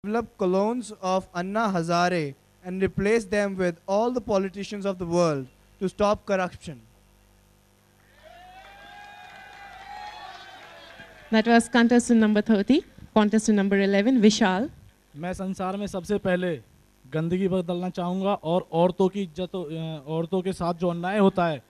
develop clones of Anna Hazare and replace them with all the politicians of the world to stop corruption. That was contestant number 30. Contestant number 11, Vishal. मैं संसार में सबसे पहले गंदगी बदलना चाहूँगा और औरतों की इज्जत, औरतों के साथ जो अन्याय होता है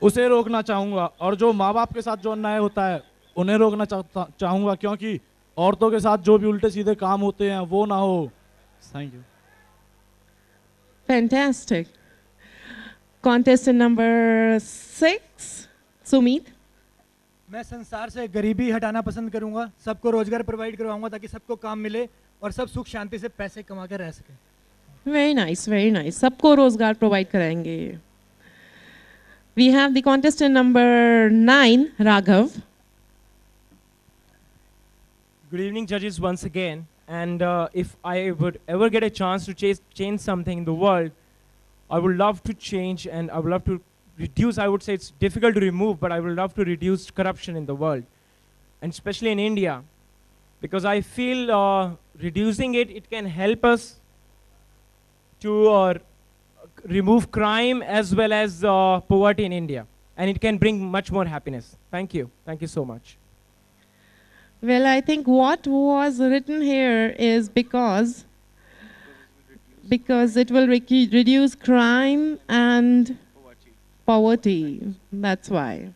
उसे रोकना चाहूँगा, और जो माँ बाप के साथ जो अन्याय होता है उन्हें रोकना चाहूँगा, क्योंकि औरतों के साथ जो भी उल्टे सीधे काम होते हैं वो ना हो। Thank you. Fantastic. Contestant number 6, Sumit. मैं संसार से गरीबी हटाना पसंद करूंगा, सबको रोजगार प्रोवाइड करवाऊंगा ताकि सबको काम मिले और सब सुख शांति से पैसे कमा कर रह सकें। Very nice, very nice. सबको रोजगार प्रोवाइड कराएंगे। We have the contestant number 9, Raghav. Good evening, judges, once again. And if I would ever get a chance to change something in the world, I would love to change, and I would love to reduce. I would say it's difficult to remove, but I would love to reduce corruption in the world, and especially in India, because I feel reducing it can help us to remove crime as well as poverty in India, and it can bring much more happiness. Thank you. Thank you so much. Well, I think what was written here is because it will reduce crime and poverty. That's why.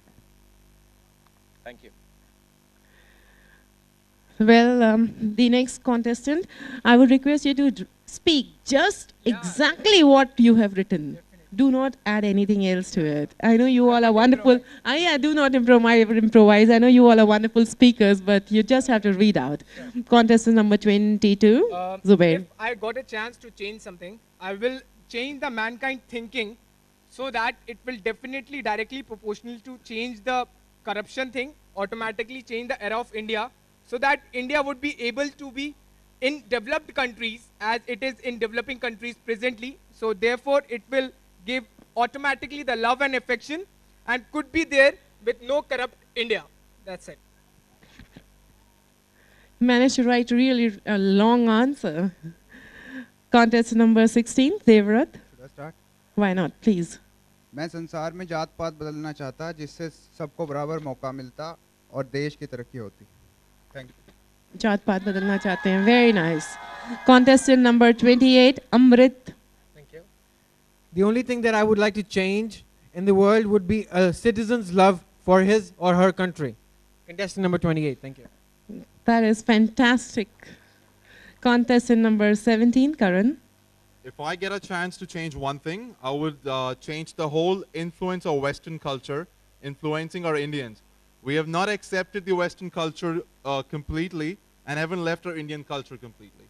Thank you. Well, the next contestant, I would request you to speak just exactly what you have written. Do not add anything else to it. I know you all are wonderful. Do not improvise. I know you all are wonderful speakers, but you just have to read out. Sure. Contestant number 22, Zubair. If I got a chance to change something, I will change the mankind thinking so that it will definitely directly proportional to change the corruption thing, automatically change the era of India, so that India would be able to be in developed countries as it is in developing countries presently. So therefore it will give automatically the love and affection and could be there with no corrupt India. That's it. Managed to write really a long answer. Contest number 16, Devrat. Should I start? Why not, please. मैं संसार में जात पात बदलना चाहता जिससे सबको बराबर मौका मिलता और देश की तरक्की होती। Thank you. जात पात बदलना चाहते हैं. Very nice. Contestant number 28, Amrit. The only thing that I would like to change in the world would be a citizen's love for his or her country. Contestant number 28, thank you. That is fantastic. Contestant number 17, Karan. If I get a chance to change one thing, I would change the whole influence of Western culture influencing our Indians. We have not accepted the Western culture completely and haven't left our Indian culture completely.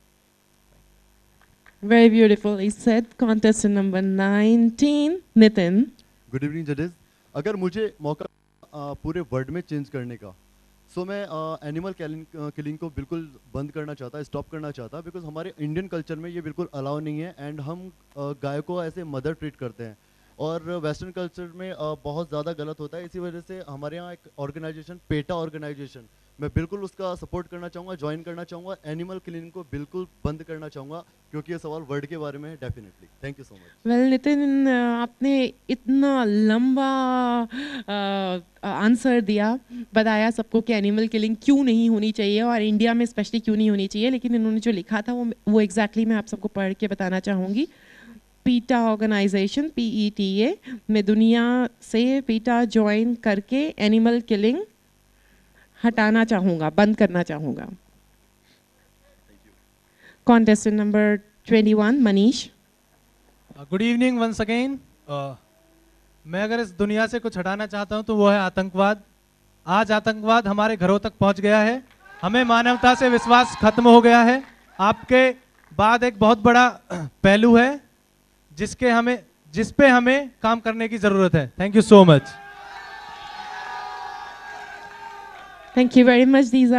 Very beautifully said. Contestant number 19, Nitin. Good evening, judges. अगर मुझे मौका पूरे world में change करने का, सो मैं animal killing को बिल्कुल बंद करना चाहता, स्टॉप करना चाहता, बिकॉज हमारे इंडियन कल्चर में ये बिल्कुल अलाउ नहीं है एंड हम गाय को ऐसे मदर ट्रीट करते हैं और वेस्टर्न कल्चर में बहुत ज़्यादा गलत होता है। इसी वजह से हमारे यहाँ एक ऑर्गेनाइजेशन, पेटा ऑर्गेनाइजेशन, मैं बिल्कुल उसका सपोर्ट करना चाहूँगा, ज्वाइन करना चाहूँगा, एनिमल किलिंग को बिल्कुल बंद करना चाहूँगा, क्योंकि ये सवाल वर्ल्ड के बारे में है definitely. Thank you so much. Well Nitin, आपने इतना लंबा आंसर दिया, बताया सबको कि एनिमल किलिंग क्यों नहीं होनी चाहिए और इंडिया में स्पेशली क्यों नहीं होनी चाहिए, लेकिन इन्होंने जो लिखा था वो एग्जैक्टली मैं आप सबको पढ़ के बताना चाहूँगी। पीटा ऑर्गेनाइजेशन, PETA में दुनिया से पीटा ज्वाइन करके एनिमल किलिंग हटाना चाहूँगा, बंद करना चाहूँगा। Contestant number 21, Manish. Good evening once again. मैं अगर इस दुनिया से कुछ हटाना चाहता हूँ तो वो है आतंकवाद। आज आतंकवाद हमारे घरों तक पहुँच गया है, हमें मानवता से विश्वास खत्म हो गया है। आपके बाद एक बहुत बड़ा पहलू है जिस पे हमें काम करने की जरूरत है। Thank you so much. Thank you very much. These are